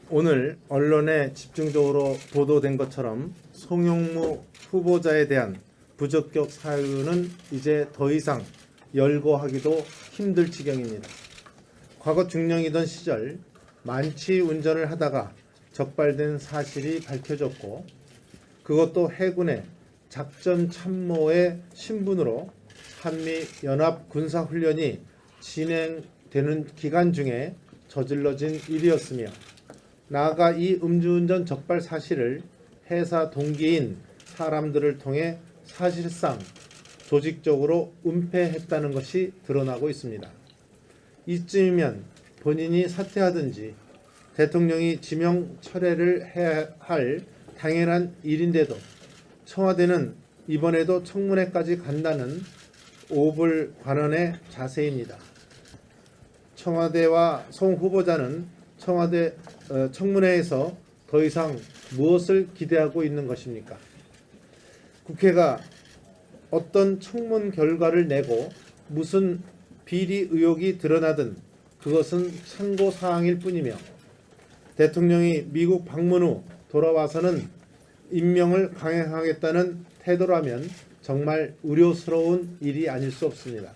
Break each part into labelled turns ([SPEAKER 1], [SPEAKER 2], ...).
[SPEAKER 1] 오늘 언론에 집중적으로 보도된 것처럼 송영무 후보자에 대한 부적격 사유는 이제 더 이상 열거하기도 힘들 지경입니다. 과거 중령이던 시절 만취 운전을 하다가 적발된 사실이 밝혀졌고, 그것도 해군의 작전 참모의 신분으로 한미 연합 군사훈련이 진행되는 기간 중에 저질러진 일이었으며, 나아가 이 음주운전 적발 사실을 해사 동기인 사람들을 통해 사실상 조직적으로 은폐했다는 것이 드러나고 있습니다. 이쯤이면 본인이 사퇴하든지 대통령이 지명 철회를 해야 할 당연한 일인데도 청와대는 이번에도 청문회까지 간다는 오불관원의 자세입니다. 청와대와 송 후보자는 청와대 청문회에서 더 이상 무엇을 기대하고 있는 것입니까? 국회가 어떤 청문 결과를 내고 무슨 비리 의혹이 드러나든 그것은 참고사항일 뿐이며, 대통령이 미국 방문 후 돌아와서는 임명을 강행하겠다는 태도라면 정말 우려스러운 일이 아닐 수 없습니다.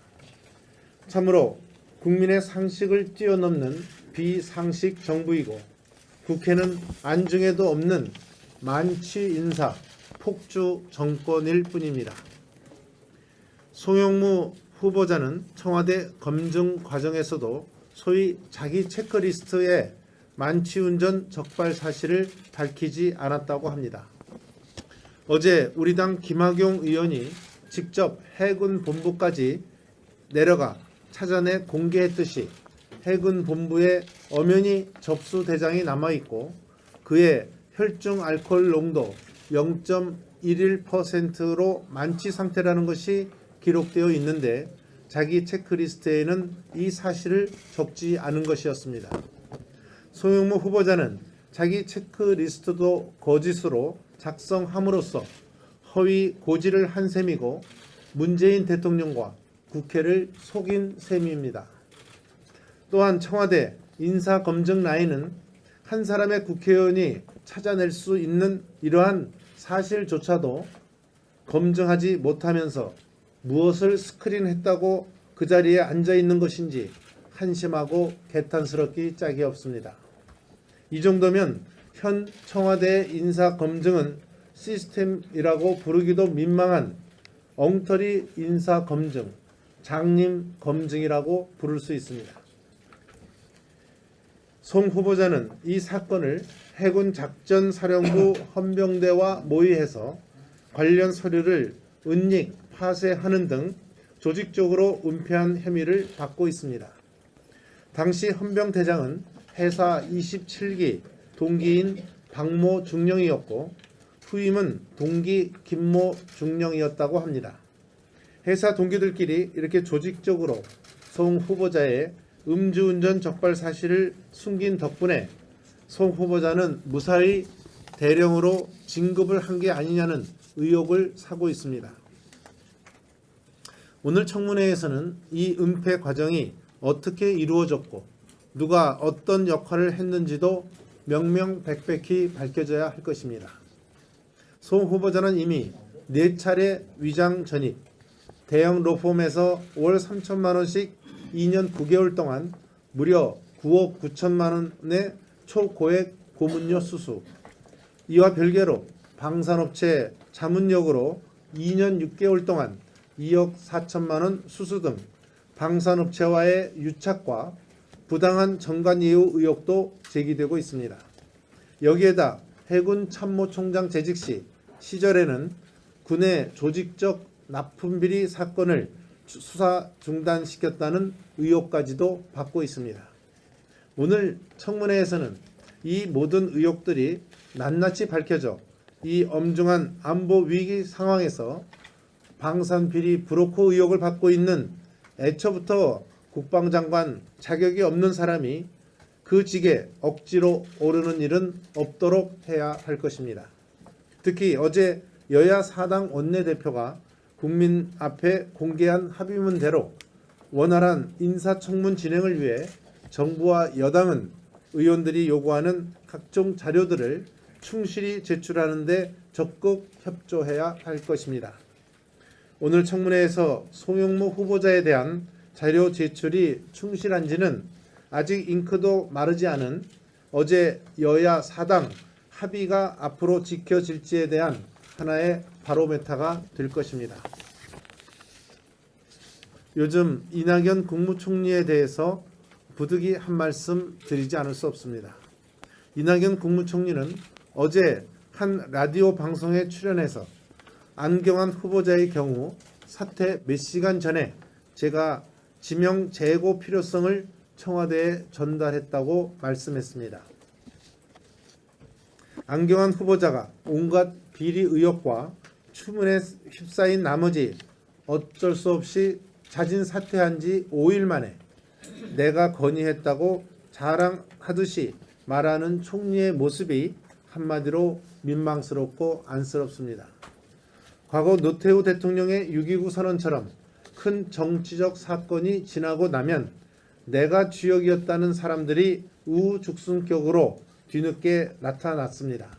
[SPEAKER 1] 참으로 국민의 상식을 뛰어넘는 비상식 정부이고, 국회는 안중에도 없는 만취 인사 폭주 정권일 뿐입니다. 송영무 후보자는 청와대 검증 과정에서도 소위 자기 체크리스트에 만취운전 적발 사실을 밝히지 않았다고 합니다. 어제 우리 당 김학용 의원이 직접 해군 본부까지 내려가 찾아내 공개했듯이 해군 본부에 엄연히 접수 대장이 남아있고, 그의 혈중 알코올 농도 0.11%로 만취 상태라는 것이 기록되어 있는데, 자기 체크리스트에는 이 사실을 적지 않은 것이었습니다. 송영무 후보자는 자기 체크리스트도 거짓으로 작성함으로써 허위 고지를 한 셈이고, 문재인 대통령과 국회를 속인 셈입니다. 또한 청와대 인사검증 라인은 한 사람의 국회의원이 찾아낼 수 있는 이러한 사실조차도 검증하지 못하면서 무엇을 스크린했다고 그 자리에 앉아 있는 것인지 한심하고 개탄스럽기 짝이 없습니다. 이 정도면 현 청와대의 인사검증은 시스템이라고 부르기도 민망한 엉터리 인사검증, 장님검증이라고 부를 수 있습니다. 송 후보자는 이 사건을 해군 작전사령부 헌병대와 모의해서 관련 서류를 은닉, 파쇄하는 등 조직적으로 은폐한 혐의를 받고 있습니다. 당시 헌병대장은 해사 27기 동기인 박모 중령이었고, 후임은 동기 김모 중령이었다고 합니다. 해사 동기들끼리 이렇게 조직적으로 송 후보자의 음주운전 적발 사실을 숨긴 덕분에 송 후보자는 무사히 대령으로 진급을 한 게 아니냐는 의혹을 사고 있습니다. 오늘 청문회에서는 이 은폐 과정이 어떻게 이루어졌고 누가 어떤 역할을 했는지도 명명백백히 밝혀져야 할 것입니다. 송 후보자는 이미 4차례 위장 전입, 대형 로펌에서 월 3천만 원씩 2년 9개월 동안 무려 9억 9천만 원의 초고액 고문료 수수, 이와 별개로 방산업체 자문역으로 2년 6개월 동안 2억 4천만 원 수수 등 방산업체와의 유착과 부당한 정관예우 의혹도 제기되고 있습니다. 여기에다 해군 참모총장 재직 시절에는 군의 조직적 납품비리 사건을 수사 중단시켰다는 의혹까지도 받고 있습니다. 오늘 청문회에서는 이 모든 의혹들이 낱낱이 밝혀져 이 엄중한 안보 위기 상황에서 방산비리 브로커 의혹을 받고 있는 애초부터 국방장관 자격이 없는 사람이 그 직에 억지로 오르는 일은 없도록 해야 할 것입니다. 특히 어제 여야 4당 원내대표가 국민 앞에 공개한 합의문대로 원활한 인사청문 진행을 위해 정부와 여당은 의원들이 요구하는 각종 자료들을 충실히 제출하는 데 적극 협조해야 할 것입니다. 오늘 청문회에서 송영무 후보자에 대한 자료 제출이 충실한지는 아직 잉크도 마르지 않은 어제 여야 사당 합의가 앞으로 지켜질지에 대한 하나의 바로메타가 될 것입니다. 요즘 이낙연 국무총리에 대해서 부득이 한 말씀 드리지 않을 수 없습니다. 이낙연 국무총리는 어제 한 라디오 방송에 출연해서 안경환 후보자의 경우 사퇴 몇 시간 전에 제가 지명 재고 필요성을 청와대에 전달했다고 말씀했습니다. 안경환 후보자가 온갖 비리 의혹과 추문에 휩싸인 나머지 어쩔 수 없이 자진 사퇴한 지 5일 만에 내가 건의했다고 자랑하듯이 말하는 총리의 모습이 한마디로 민망스럽고 안쓰럽습니다. 과거 노태우 대통령의 6.29 선언처럼 큰 정치적 사건이 지나고 나면 내가 주역이었다는 사람들이 우후죽순격으로 뒤늦게 나타났습니다.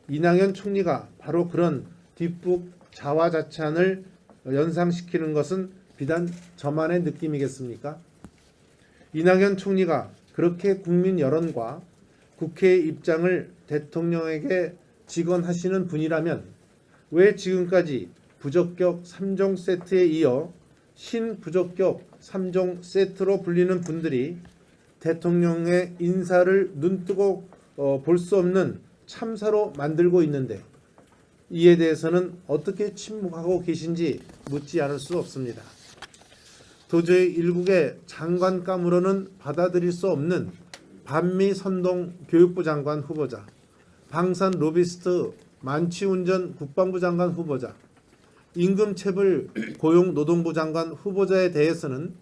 [SPEAKER 1] 이낙연 총리가 바로 그런 뒷북 자화자찬을 연상시키는 것은 비단 저만의 느낌이겠습니까? 이낙연 총리가 그렇게 국민 여론과 국회의 입장을 대통령에게 직언하시는 분이라면 왜 지금까지 부적격 3종 세트에 이어 신부적격 3종 세트로 불리는 분들이 대통령의 인사를 눈뜨고 볼 수 없는 참사로 만들고 있는데 이에 대해서는 어떻게 침묵하고 계신지 묻지 않을 수 없습니다. 도저히 일국의 장관감으로는 받아들일 수 없는 반미 선동 교육부 장관 후보자, 방산 로비스트 만취운전 국방부 장관 후보자, 임금체불 고용노동부 장관 후보자에 대해서는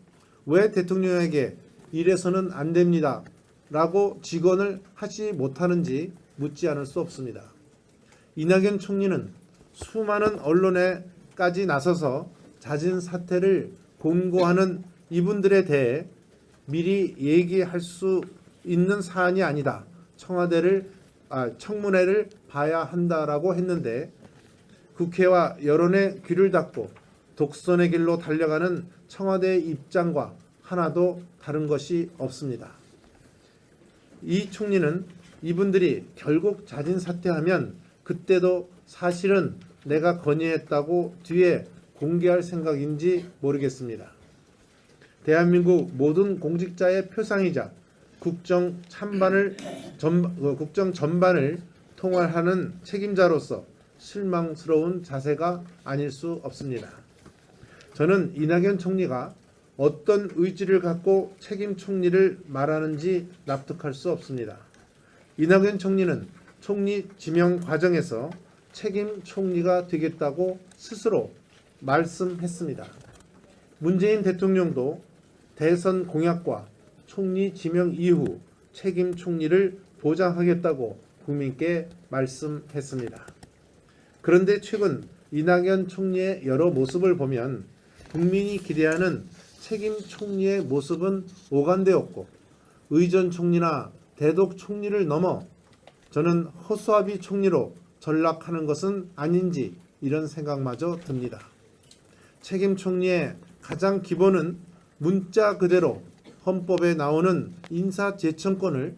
[SPEAKER 1] 왜 대통령에게 이래서는 안 됩니다 라고 직언을 하지 못하는지 묻지 않을 수 없습니다. 이낙연 총리는 수많은 언론에까지 나서서 자진 사퇴를 공고하는 이분들에 대해 미리 얘기할 수 있는 사안이 아니다. 청문회를 봐야 한다라고 했는데 국회와 여론의 귀를 닫고 독선의 길로 달려가는 청와대의 입장과 하나도 다른 것이 없습니다. 이 총리는 이분들이 결국 자진 사퇴하면 그때도 사실은 내가 건의했다고 뒤에 공개할 생각인지 모르겠습니다. 대한민국 모든 공직자의 표상이자 국정 전반을 통할하는 책임자로서 실망스러운 자세가 아닐 수 없습니다. 저는 이낙연 총리가 어떤 의지를 갖고 책임 총리를 말하는지 납득할 수 없습니다. 이낙연 총리는 총리 지명 과정에서 책임 총리가 되겠다고 스스로 말씀했습니다. 문재인 대통령도 대선 공약과 총리 지명 이후 책임 총리를 보장하겠다고 국민께 말씀했습니다. 그런데 최근 이낙연 총리의 여러 모습을 보면 국민이 기대하는 책임 총리의 모습은 오간되었고 의전 총리나 대독 총리를 넘어 저는 허수아비 총리로 전락하는 것은 아닌지 이런 생각마저 듭니다. 책임 총리의 가장 기본은 문자 그대로 헌법에 나오는 인사제청권을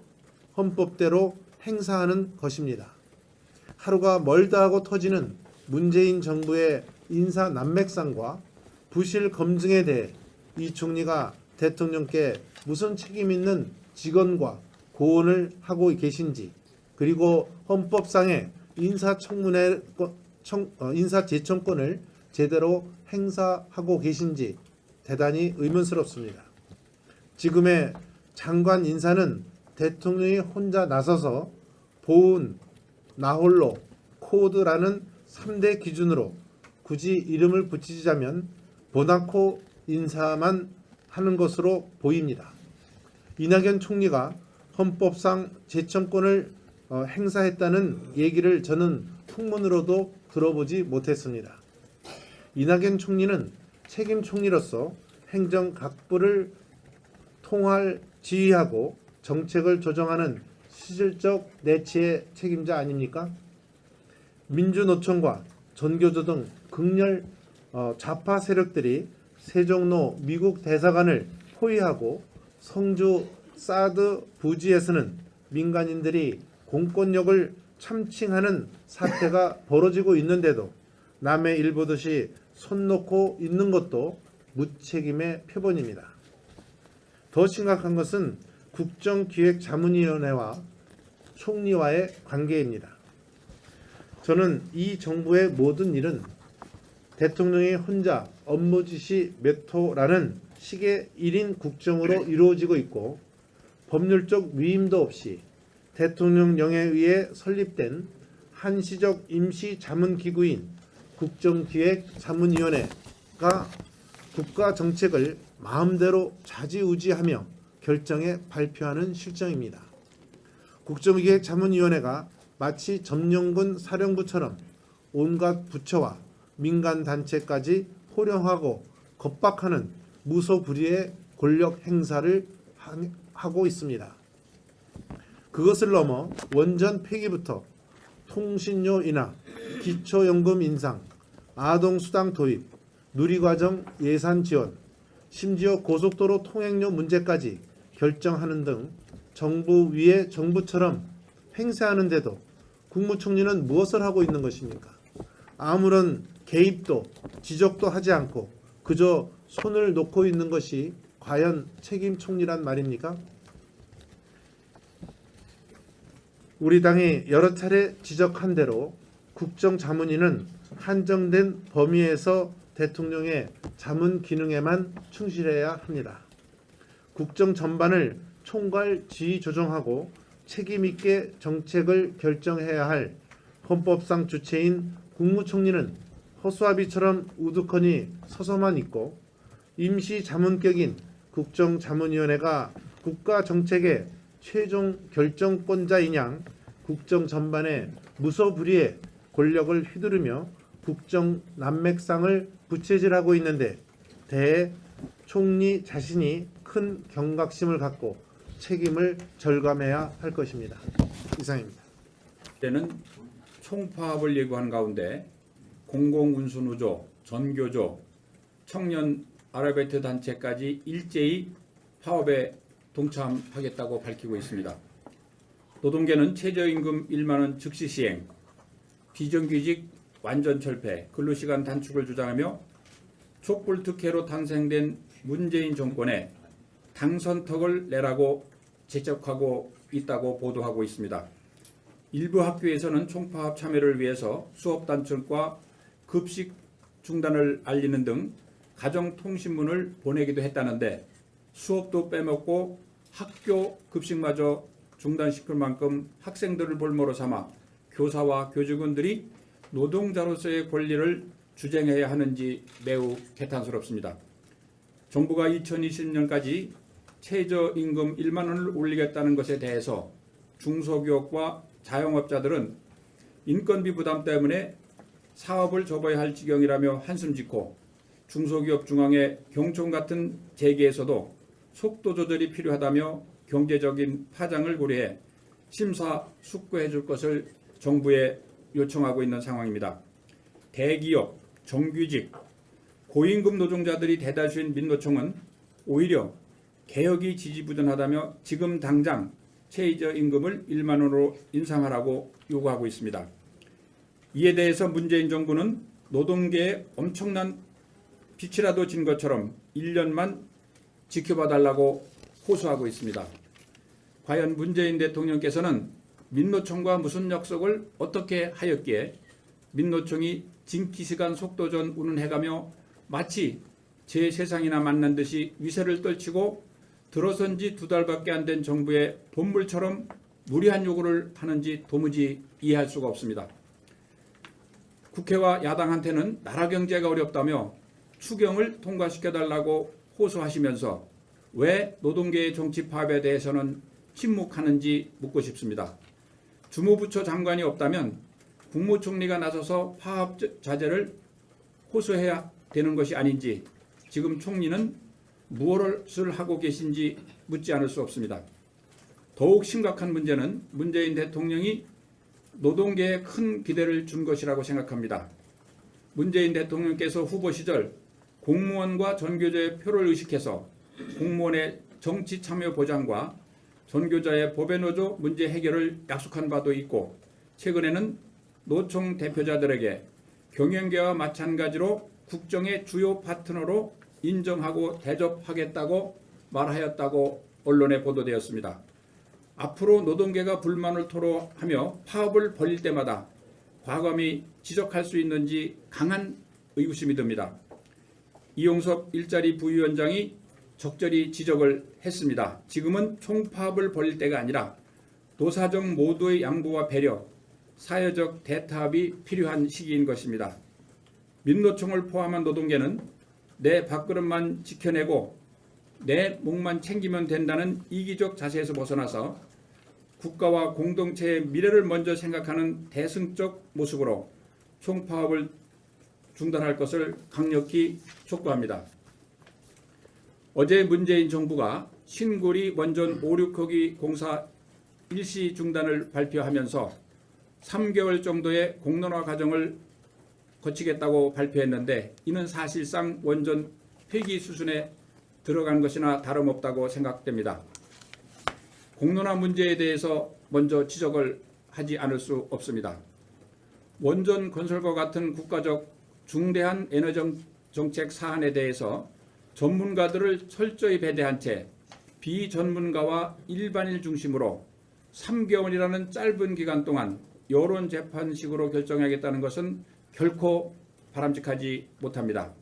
[SPEAKER 1] 헌법대로 행사하는 것입니다. 하루가 멀다 하고 터지는 문재인 정부의 인사 난맥상과 부실 검증에 대해 이 총리가 대통령께 무슨 책임 있는 직언과 고언을 하고 계신지, 그리고 헌법상의 인사제청권을 제대로 행사하고 계신지 대단히 의문스럽습니다. 지금의 장관 인사는 대통령이 혼자 나서서 보훈, 나홀로, 코드라는 3대 기준으로 굳이 이름을 붙이자면 모나코 인사만 하는 것으로 보입니다. 이낙연 총리가 헌법상 제청권을 행사했다는 얘기를 저는 풍문으로도 들어보지 못했습니다. 이낙연 총리는 책임 총리로서 행정 각부를 통할 지휘하고 정책을 조정하는 실질적 내치의 책임자 아닙니까? 민주노총과 전교조 등 극렬 좌파 세력들이 세종로 미국 대사관을 포위하고 성주 사드 부지에서는 민간인들이 공권력을 참칭하는 사태가 벌어지고 있는데도 남의 일 보듯이 손 놓고 있는 것도 무책임의 표본입니다. 더 심각한 것은 국정기획자문위원회와 총리와의 관계입니다. 저는 이 정부의 모든 일은 대통령이 혼자 업무 지시 몇 호라는 식의 1인 국정으로 이루어지고 있고 법률적 위임도 없이 대통령령에 의해 설립된 한시적 임시자문기구인 국정기획자문위원회가 국가정책을 마음대로 좌지우지하며 결정해 발표하는 실정입니다. 국정기획자문위원회가 마치 점령군 사령부처럼 온갖 부처와 민간단체까지 호령하고 겁박하는 무소불위의 권력 행사를 하고 있습니다. 그것을 넘어 원전 폐기부터 통신료 인하, 기초연금 인상, 아동수당 도입, 누리과정 예산 지원, 심지어 고속도로 통행료 문제까지 결정하는 등 정부 위의 정부처럼 행세하는데도 국무총리는 무엇을 하고 있는 것입니까? 아무런 개입도 지적도 하지 않고 그저 손을 놓고 있는 것이 과연 책임 총리란 말입니까? 우리 당이 여러 차례 지적한 대로 국정자문위는 한정된 범위에서 대통령의 자문 기능에만 충실해야 합니다. 국정 전반을 총괄 지휘 조정하고 책임 있게 정책을 결정해야 할 헌법상 주체인 국무총리는 허수아비처럼 우두커니 서서만 있고 임시자문격인 국정자문위원회가 국가정책의 최종 결정권자인 양 국정 전반에 무소불위의 권력을 휘두르며 국정 난맥상을 부채질하고 있는데 대해 총리 자신이 큰 경각심을 갖고 책임을 절감해야 할 것입니다. 이상입니다.
[SPEAKER 2] 때는 총파업을 예고한 가운데 공공운수노조, 전교조, 청년 아르바이트 단체까지 일제히 파업에 동참하겠다고 밝히고 있습니다. 노동계는 최저임금 1만 원 즉시 시행, 비정규직 완전 철폐, 근로시간 단축을 주장하며 촛불특혜로 탄생된 문재인 정권에 당선턱을 내라고 지적하고 있다고 보도하고 있습니다. 일부 학교에서는 총파업 참여를 위해서 수업 단축과 급식 중단을 알리는 등 가정통신문을 보내기도 했다는데 수업도 빼먹고 학교 급식마저 중단시킬 만큼 학생들을 볼모로 삼아 교사와 교직원들이 노동자로서의 권리를 주장해야 하는지 매우 개탄스럽습니다. 정부가 2020년까지 최저임금 1만 원을 올리겠다는 것에 대해서 중소기업과 자영업자들은 인건비 부담 때문에 사업을 접어야 할 지경이라며 한숨 짓고 중소기업 중앙회 경총 같은 재계에서도 속도 조절이 필요하다며 경제적인 파장을 고려해 심사숙고해 줄 것을 정부에 요청하고 있는 상황입니다. 대기업, 정규직, 고임금 노동자들이 대다수인 민노총은 오히려 개혁이 지지부진하다며 지금 당장 최저임금을 1만 원으로 인상하라고 요구하고 있습니다. 이에 대해서 문재인 정부는 노동계에 엄청난 빛이라도 진 것처럼 1년만 지켜봐달라고 호소하고 있습니다. 과연 문재인 대통령께서는 민노총과 무슨 약속을 어떻게 하였기에 민노총이 징기시간 속도전 운운해가며 마치 제 세상이나 만난 듯이 위세를 떨치고 들어선 지 2달밖에 안 된 정부의 본물처럼 무리한 요구를 하는지 도무지 이해할 수가 없습니다. 국회와 야당한테는 나라 경제가 어렵다며 추경을 통과시켜달라고 호소하시면서 왜 노동계의 정치 파업에 대해서는 침묵하는지 묻고 싶습니다. 주무부처 장관이 없다면 국무총리가 나서서 파업 자제를 호소해야 되는 것이 아닌지 지금 총리는 무엇을 하고 계신지 묻지 않을 수 없습니다. 더욱 심각한 문제는 문재인 대통령이 노동계에 큰 기대를 준 것이라고 생각합니다. 문재인 대통령께서 후보 시절 공무원과 전교조의 표를 의식해서 공무원의 정치 참여 보장과 전교조의 법의 노조 문제 해결을 약속한 바도 있고, 최근에는 노총 대표자들에게 경영계와 마찬가지로 국정의 주요 파트너로 인정하고 대접하겠다고 말하였다고 언론에 보도되었습니다. 앞으로 노동계가 불만을 토로하며 파업을 벌일 때마다 과감히 지적할 수 있는지 강한 의구심이 듭니다. 이용섭 일자리 부위원장이 적절히 지적을 했습니다. 지금은 총파업을 벌일 때가 아니라 노사정 모두의 양보와 배려, 사회적 대타협이 필요한 시기인 것입니다. 민노총을 포함한 노동계는 내 밥그릇만 지켜내고 내 목만 챙기면 된다는 이기적 자세에서 벗어나서 국가와 공동체의 미래를 먼저 생각하는 대승적 모습으로 총파업을 중단할 것을 강력히 촉구합니다. 어제 문재인 정부가 신고리 원전 5, 6호기 공사 일시 중단을 발표하면서 3개월 정도의 공론화 과정을 거치겠다고 발표했는데, 이는 사실상 원전 폐기 수순에 들어간 것이나 다름없다고 생각됩니다. 공론화 문제에 대해서 먼저 지적을 하지 않을 수 없습니다. 원전 건설과 같은 국가적 중대한 에너지 정책 사안에 대해서 전문가들을 철저히 배제한 채 비전문가와 일반인 중심으로 3개월이라는 짧은 기간 동안 여론 재판식으로 결정하겠다는 것은 결코 바람직하지 못합니다.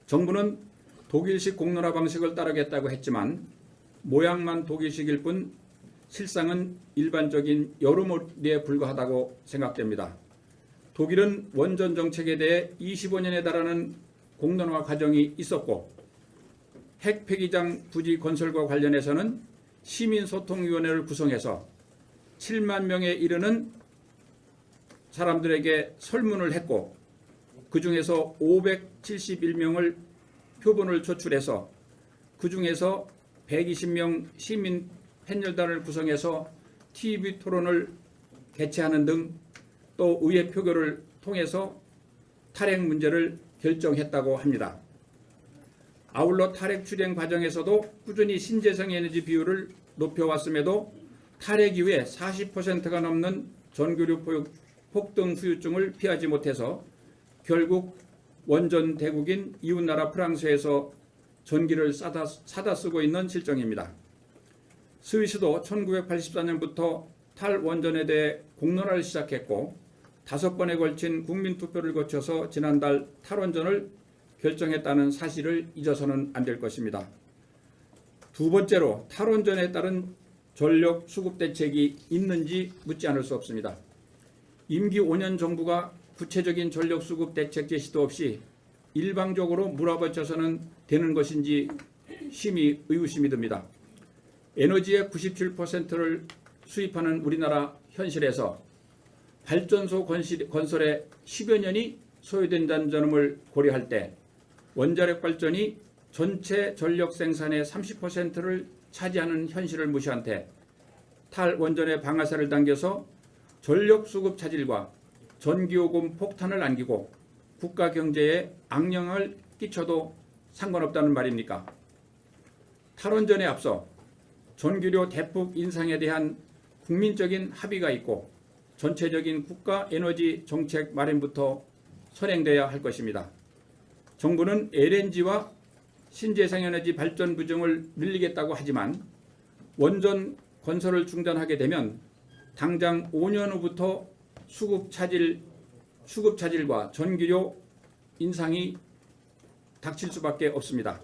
[SPEAKER 2] 정부는 독일식 공론화 방식을 따르겠다고 했지만 모양만 독일식일 뿐 실상은 일반적인 여론몰이에 불과하다고 생각됩니다. 독일은 원전 정책에 대해 25년에 달하는 공론화 과정이 있었고, 핵 폐기장 부지 건설과 관련해서는 시민소통위원회를 구성해서 7만 명에 이르는 사람들에게 설문을 했고, 그 중에서 571명을 표본을 조출해서 그 중에서 120명 시민 패널단을 구성해서 TV 토론을 개최하는 등 또 의회 표결을 통해서 탈핵 문제를 결정했다고 합니다. 아울러 탈핵 추진 과정에서도 꾸준히 신재생 에너지 비율을 높여왔음에도 탈핵 이후에 40%가 넘는 전기료 폭등 후유증을 피하지 못해서 결국 원전 대국인 이웃나라 프랑스에서 전기를 사다 쓰고 있는 실정입니다. 스위스도 1984년부터 탈원전에 대해 공론화를 시작했고 5번에 걸친 국민투표를 거쳐서 지난달 탈원전을 결정했다는 사실을 잊어서는 안 될 것입니다. 두 번째로, 탈원전에 따른 전력 수급 대책이 있는지 묻지 않을 수 없습니다. 임기 5년 정부가 구체적인 전력 수급 대책 제시도 없이 일방적으로 몰아붙여서는 되는 것인지 심히 의구심이 듭니다. 에너지의 97%를 수입하는 우리나라 현실에서 발전소 건설에 10여 년이 소요된다는 점을 고려할 때 원자력 발전이 전체 전력 생산의 30%를 차지하는 현실을 무시한 채 탈원전의 방아쇠를 당겨서 전력 수급 차질과 전기요금 폭탄을 안기고 국가 경제에 악영향을 끼쳐도 상관없다는 말입니까? 탈원전에 앞서 전기료 대폭 인상에 대한 국민적인 합의가 있고 전체적인 국가 에너지 정책 마련부터 선행돼야 할 것입니다. 정부는 LNG와 신재생에너지 발전 비중을 늘리겠다고 하지만 원전 건설을 중단하게 되면 당장 5년 후부터 수급 차질과 전기료 인상이 닥칠 수밖에 없습니다.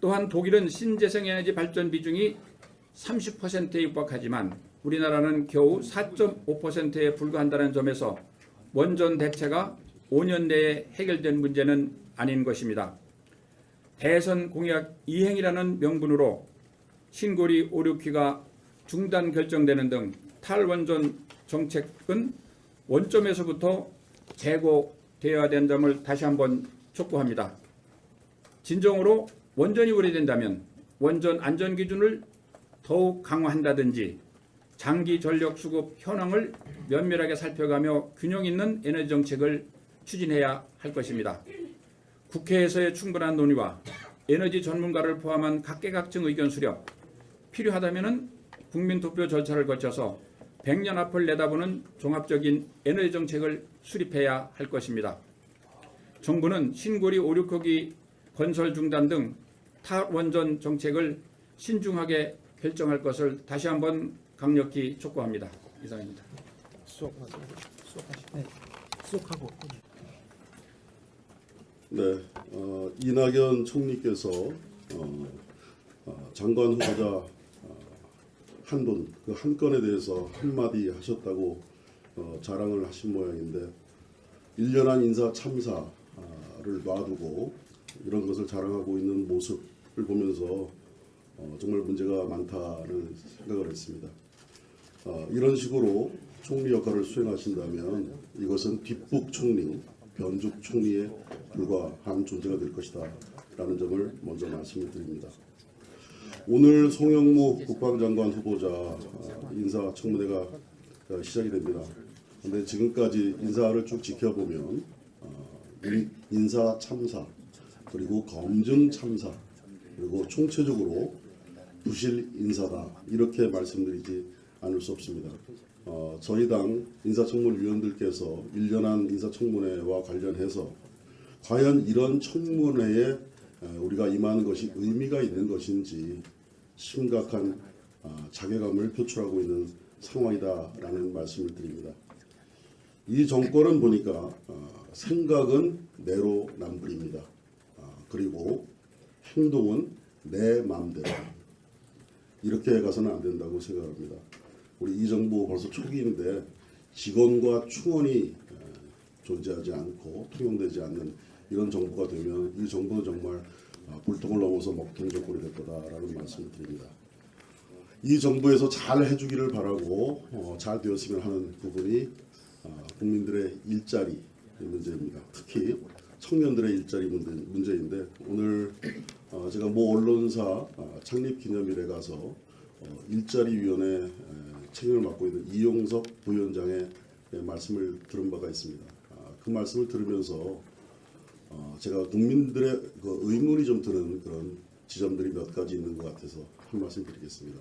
[SPEAKER 2] 또한 독일은 신재생에너지 발전 비중이 30%에 육박하지만 우리나라는 겨우 4.5%에 불과한다는 점에서 원전 대체가 5년 내에 해결된 문제는 아닌 것입니다. 대선 공약 이행이라는 명분으로 신고리 5, 6기가 중단 결정되는 등 탈원전 정책은 원점에서부터 재고되어야 된다는 점을 다시 한번 촉구합니다. 진정으로 원전이 오래된다면 원전 안전기준을 더욱 강화한다든지 장기 전력 수급 현황을 면밀하게 살펴가며 균형 있는 에너지 정책을 추진해야 할 것입니다. 국회에서의 충분한 논의와 에너지 전문가를 포함한 각계각층 의견 수렴, 필요하다면 국민투표 절차를 거쳐서 100년 앞을 내다보는 종합적인 에너지 정책을 수립해야 할 것입니다. 정부는 신고리 5, 6호기 건설 중단 등 탈원전 정책을 신중하게 결정할 것을 다시 한번 강력히 촉구합니다. 이상입니다.
[SPEAKER 3] 네, 이낙연 총리께서 장관 후보자 한 분, 그 한 건에 대해서 한마디 하셨다고 자랑을 하신 모양인데 1년한 인사 참사를 놔두고 이런 것을 자랑하고 있는 모습을 보면서 정말 문제가 많다는 생각을 했습니다. 이런 식으로 총리 역할을 수행하신다면 이것은 뒷북 총리, 변죽 총리에 불과한 존재가 될 것이다 라는 점을 먼저 말씀을 드립니다. 오늘 송영무 국방장관 후보자 인사청문회가 시작이 됩니다. 그런데 지금까지 인사를 쭉 지켜보면 인사 참사, 그리고 검증 참사, 그리고 총체적으로 부실 인사다 이렇게 말씀드리지 않을 수 없습니다. 저희 당 인사청문위원들께서 1년한 인사청문회와 관련해서 과연 이런 청문회에 우리가 임하는 것이 의미가 있는 것인지 심각한 자괴감을 표출하고 있는 상황이다라는 말씀을 드립니다. 이 정권은 보니까 생각은 내로남불입니다. 그리고 행동은 내 마음대로. 이렇게 가서는 안 된다고 생각합니다. 우리 이 정부 벌써 초기인데 직원과 충원이 존재하지 않고 통용되지 않는 이런 정부가 되면 이 정부는 정말 불통을 넘어서 먹통 정권이 될 거다라는 말씀을 드립니다. 이 정부에서 잘 해주기를 바라고 잘 되었으면 하는 부분이 국민들의 일자리 문제입니다. 특히 청년들의 일자리 문제인데 오늘 제가 모 언론사 창립 기념일에 가서 일자리위원회 책임을 맡고 있는 이용석 부위원장의 말씀을 들은 바가 있습니다. 그 말씀을 들으면서 제가 국민들의 그 의문이 좀 드는 그런 지점들이 몇 가지 있는 것 같아서 한 말씀 드리겠습니다.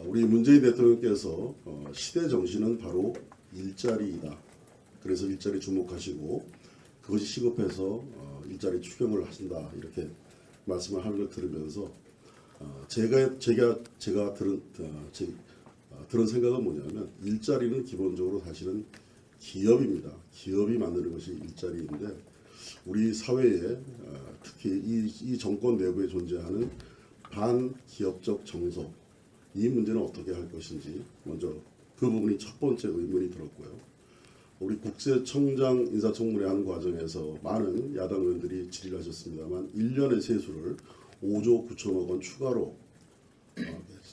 [SPEAKER 3] 우리 문재인 대통령께서 시대 정신은 바로 일자리이다. 그래서 일자리 주목하시고 그것이 시급해서 일자리 추경을 하신다 이렇게 말씀을 하는 걸 들으면서 제가 들은 생각은 뭐냐면 일자리는 기본적으로 사실은 기업입니다. 기업이 만드는 것이 일자리인데 우리 사회에 특히 이 정권 내부에 존재하는 반기업적 정서 이 문제는 어떻게 할 것인지 먼저 그 부분이 첫 번째 의문이 들었고요. 우리 국세청장 인사청문회 하는 과정에서 많은 야당 의원들이 질의를 하셨습니다만 1년의 세수를 5조 9천억 원 추가로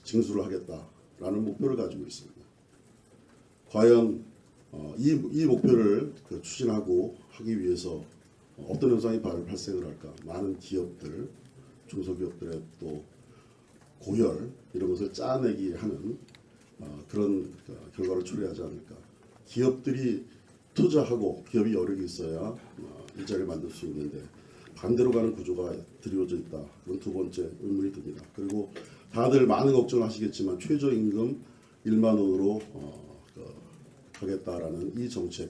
[SPEAKER 3] 징수를 하겠다라는 목표를 가지고 있습니다. 과연 이 목표를 추진하고 하기 위해서 어떤 현상이 발생을 할까? 많은 기업들, 중소기업들의 또 고혈 이런 것을 짜내기 하는 그런 결과를 초래하지 않을까? 기업들이 투자하고 기업이 여력이 있어야 일자리를 만들 수 있는데 반대로 가는 구조가 드리워져 있다. 그런 두 번째 의문이 듭니다. 그리고 다들 많은 걱정을 하시겠지만 최저임금 1만 원으로 하겠다라는 이 정책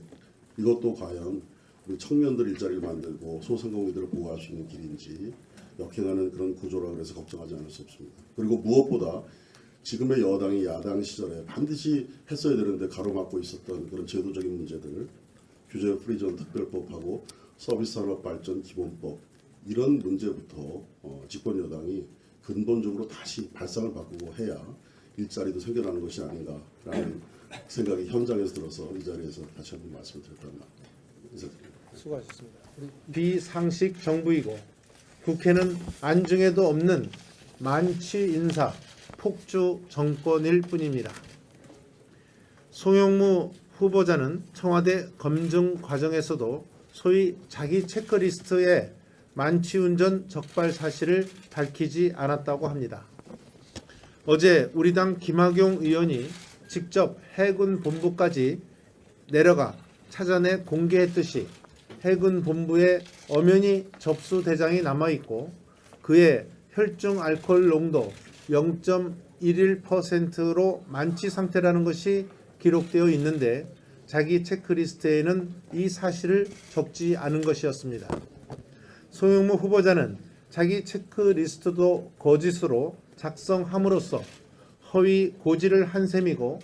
[SPEAKER 3] 이것도 과연 우리 청년들 일자리를 만들고 소상공인들을 보호할 수 있는 길인지 역행하는 그런 구조라 그래서 걱정하지 않을 수 없습니다. 그리고 무엇보다 지금의 여당이 야당 시절에 반드시 했어야 되는데 가로막고 있었던 그런 제도적인 문제들, 규제 프리전 특별법하고 서비스산업발전 기본법 이런 문제부터 집권 여당이 근본적으로 다시 발상을 바꾸고 해야 일자리도 생겨나는 것이 아닌가라는 생각이 현장에서 들어서 이 자리에서 다시 한번 말씀드렸단 말입니다.
[SPEAKER 1] 수고하셨습니다. 비상식 정부이고 국회는 안중에도 없는 만취 인사 폭주 정권일 뿐입니다. 송영무 후보자는 청와대 검증 과정에서도 소위 자기 체크리스트에 만취운전 적발 사실을 밝히지 않았다고 합니다. 어제 우리 당 김학용 의원이 직접 해군 본부까지 내려가 찾아내 공개했듯이 해군 본부에 엄연히 접수 대장이 남아있고 그의 혈중 알코올 농도 0.11%로 만취 상태라는 것이 기록되어 있는데 자기 체크리스트에는 이 사실을 적지 않은 것이었습니다. 송영무 후보자는 자기 체크리스트도 거짓으로 작성함으로써 허위 고지를 한 셈이고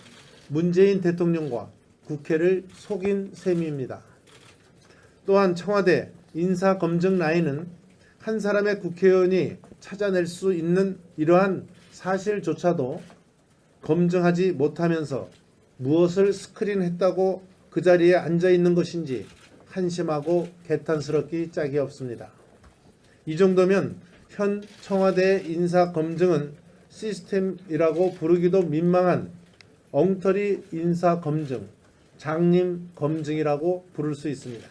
[SPEAKER 1] 문재인 대통령과 국회를 속인 셈입니다. 또한 청와대 인사검증 라인은 한 사람의 국회의원이 찾아낼 수 있는 이러한 사실조차도 검증하지 못하면서 무엇을 스크린했다고 그 자리에 앉아 있는 것인지 한심하고 개탄스럽기 짝이 없습니다. 이 정도면 현 청와대의 인사검증은 시스템이라고 부르기도 민망한 엉터리 인사검증, 장님검증이라고 부를 수 있습니다.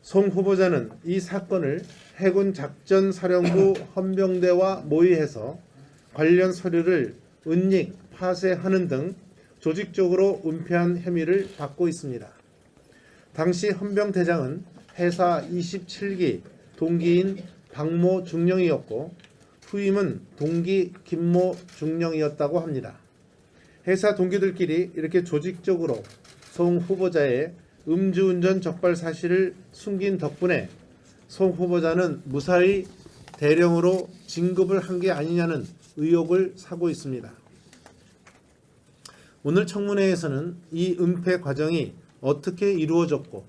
[SPEAKER 1] 송 후보자는 이 사건을 해군작전사령부 헌병대와 모의해서 관련 서류를 은닉, 파쇄하는 등 조직적으로 은폐한 혐의를 받고 있습니다. 당시 헌병대장은 해사 27기 동기인 박모 중령이었고 후임은 동기 김모 중령이었다고 합니다. 해사 동기들끼리 이렇게 조직적으로 송 후보자의 음주운전 적발 사실을 숨긴 덕분에 송 후보자는 무사히 대령으로 진급을 한 게 아니냐는 의혹을 사고 있습니다. 오늘 청문회에서는 이 은폐 과정이 어떻게 이루어졌고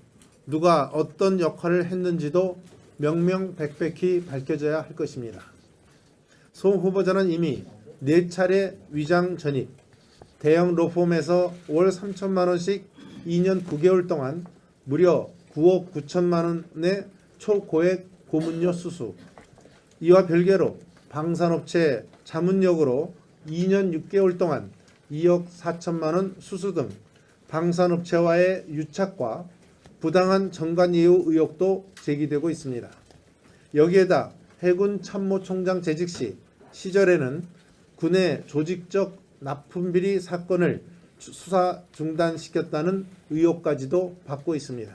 [SPEAKER 1] 누가 어떤 역할을 했는지도 명명백백히 밝혀져야 할 것입니다. 송 후보자는 이미 4차례 위장 전입, 대형 로펌에서 월 3천만 원씩 2년 9개월 동안 무려 9억 9천만 원의 초고액 고문료 수수, 이와 별개로 방산업체 자문역으로 2년 6개월 동안 2억 4천만 원 수수 등 방산업체와의 유착과 부당한 정관예우 의혹도 제기되고 있습니다. 여기에다 해군 참모총장 재직 시절에는 군의 조직적 납품비리 사건을 수사 중단시켰다는 의혹까지도 받고 있습니다.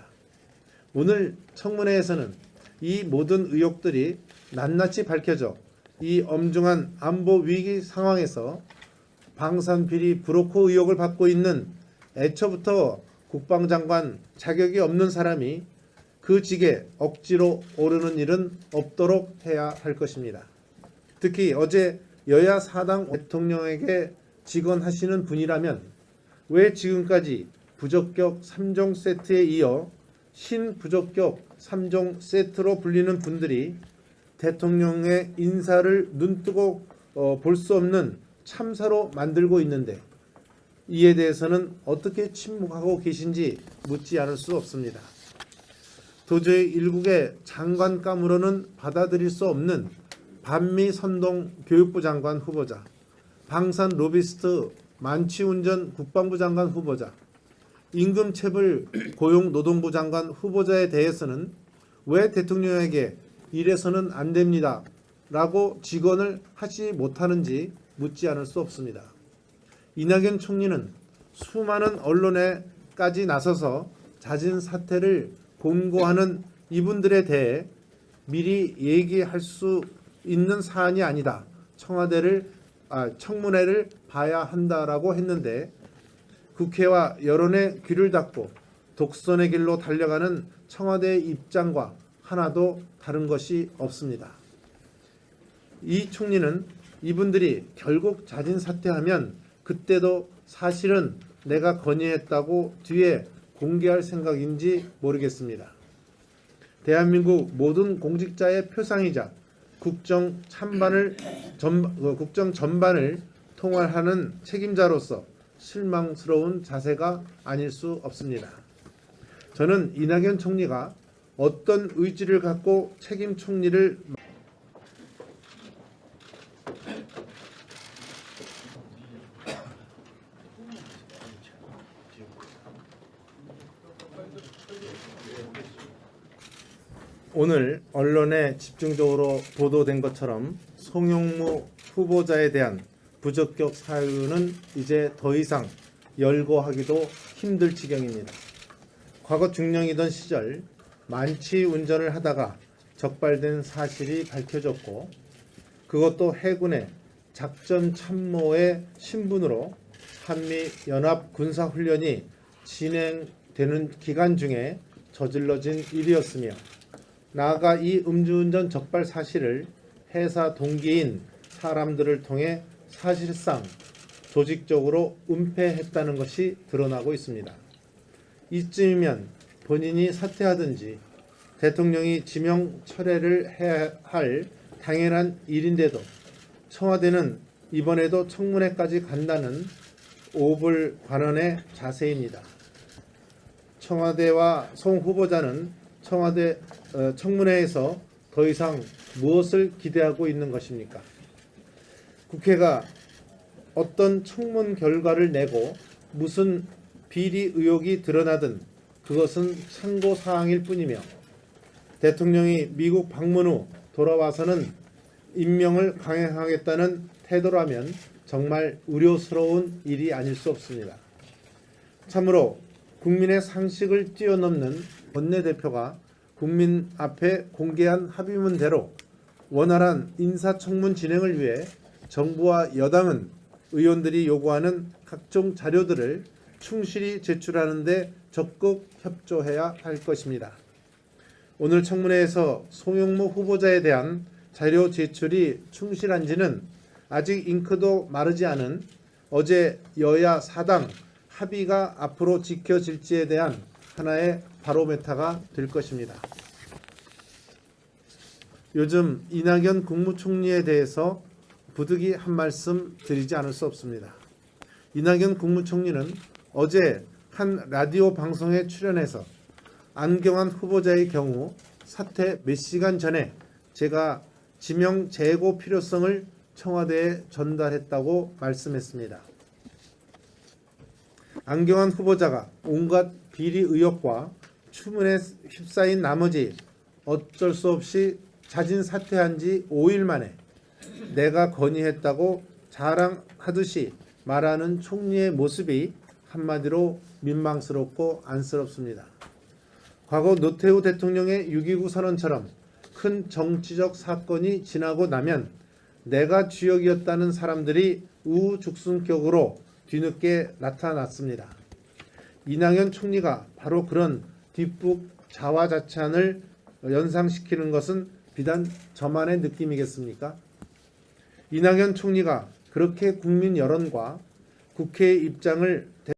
[SPEAKER 1] 오늘 청문회에서는 이 모든 의혹들이 낱낱이 밝혀져 이 엄중한 안보 위기 상황에서 방산비리 브로커 의혹을 받고 있는 애초부터 국방장관 자격이 없는 사람이 그 직에 억지로 오르는 일은 없도록 해야 할 것입니다. 특히 어제 여야 사당 대통령에게 직언하시는 분이라면 왜 지금까지 부적격 3종 세트에 이어 신부적격 3종 세트로 불리는 분들이 대통령의 인사를 눈뜨고 볼 수 없는 참사로 만들고 있는데 이에 대해서는 어떻게 침묵하고 계신지 묻지 않을 수 없습니다. 도저히 일국의 장관감으로는 받아들일 수 없는 반미 선동 교육부 장관 후보자, 방산 로비스트 만취운전 국방부 장관 후보자, 임금체불 고용노동부 장관 후보자에 대해서는 왜 대통령에게 이래서는 안 됩니다 라고 직언을 하지 못하는지 묻지 않을 수 없습니다. 이낙연 총리는 수많은 언론에까지 나서서 잦은 사태를 공고하는 이분들에 대해 미리 얘기할 수 있는 사안이 아니다. 청문회를 봐야 한다라고 했는데 국회와 여론의 귀를 닫고 독선의 길로 달려가는 청와대의 입장과 하나도 다른 것이 없습니다. 이 총리는 이분들이 결국 자진 사퇴하면 그때도 사실은 내가 건의했다고 뒤에 공개할 생각인지 모르겠습니다. 대한민국 모든 공직자의 표상이자 국정 전반을 통할하는 책임자로서 실망스러운 자세가 아닐 수 없습니다. 저는 이낙연 총리가 어떤 의지를 갖고 책임 총리를 오늘 언론에 집중적으로 보도된 것처럼 송영무 후보자에 대한 부적격 사유는 이제 더 이상 열거하기도 힘들 지경입니다. 과거 중령이던 시절 만취 운전을 하다가 적발된 사실이 밝혀졌고, 그것도 해군의 작전 참모의 신분으로 한미 연합 군사 훈련이 진행되는 기간 중에 저질러진 일이었으며, 나아가 이 음주운전 적발 사실을 해사 동기인 사람들을 통해 사실상 조직적으로 은폐했다는 것이 드러나고 있습니다. 이쯤이면 본인이 사퇴하든지 대통령이 지명 철회를 해야 할 당연한 일인데도 청와대는 이번에도 청문회까지 간다는 오불관원의 자세입니다. 청와대와 송 후보자는 청문회에서 더 이상 무엇을 기대하고 있는 것입니까? 국회가 어떤 청문 결과를 내고 무슨 비리 의혹이 드러나든 그것은 참고사항일 뿐이며, 대통령이 미국 방문 후 돌아와서는 임명을 강행하겠다는 태도라면 정말 우려스러운 일이 아닐 수 없습니다. 참으로 국민의 상식을 뛰어넘는 원내대표가 국민 앞에 공개한 합의문대로 원활한 인사청문 진행을 위해 정부와 여당은 의원들이 요구하는 각종 자료들을 충실히 제출하는 데 적극 협조해야 할 것입니다. 오늘 청문회에서 송영무 후보자에 대한 자료 제출이 충실한지는 아직 잉크도 마르지 않은 어제 여야 사당 합의가 앞으로 지켜질지에 대한 하나의 바로메타가 될 것입니다. 요즘 이낙연 국무총리에 대해서 부득이 한 말씀 드리지 않을 수 없습니다. 이낙연 국무총리는 어제 한 라디오 방송에 출연해서 안경환 후보자의 경우 사퇴 몇 시간 전에 제가 지명 재고 필요성을 청와대에 전달했다고 말씀했습니다. 안경환 후보자가 온갖 비리 의혹과 추문에 휩싸인 나머지 어쩔 수 없이 자진 사퇴한 지 5일 만에 내가 건의했다고 자랑하듯이 말하는 총리의 모습이 한마디로 민망스럽고 안쓰럽습니다. 과거 노태우 대통령의 6.29 선언처럼 큰 정치적 사건이 지나고 나면 내가 주역이었다는 사람들이 우후죽순격으로 뒤늦게 나타났습니다. 이낙연 총리가 바로 그런 뒷북 자화자찬을 연상시키는 것은 비단 저만의 느낌이겠습니까? 이낙연 총리가 그렇게 국민 여론과 국회의 입장을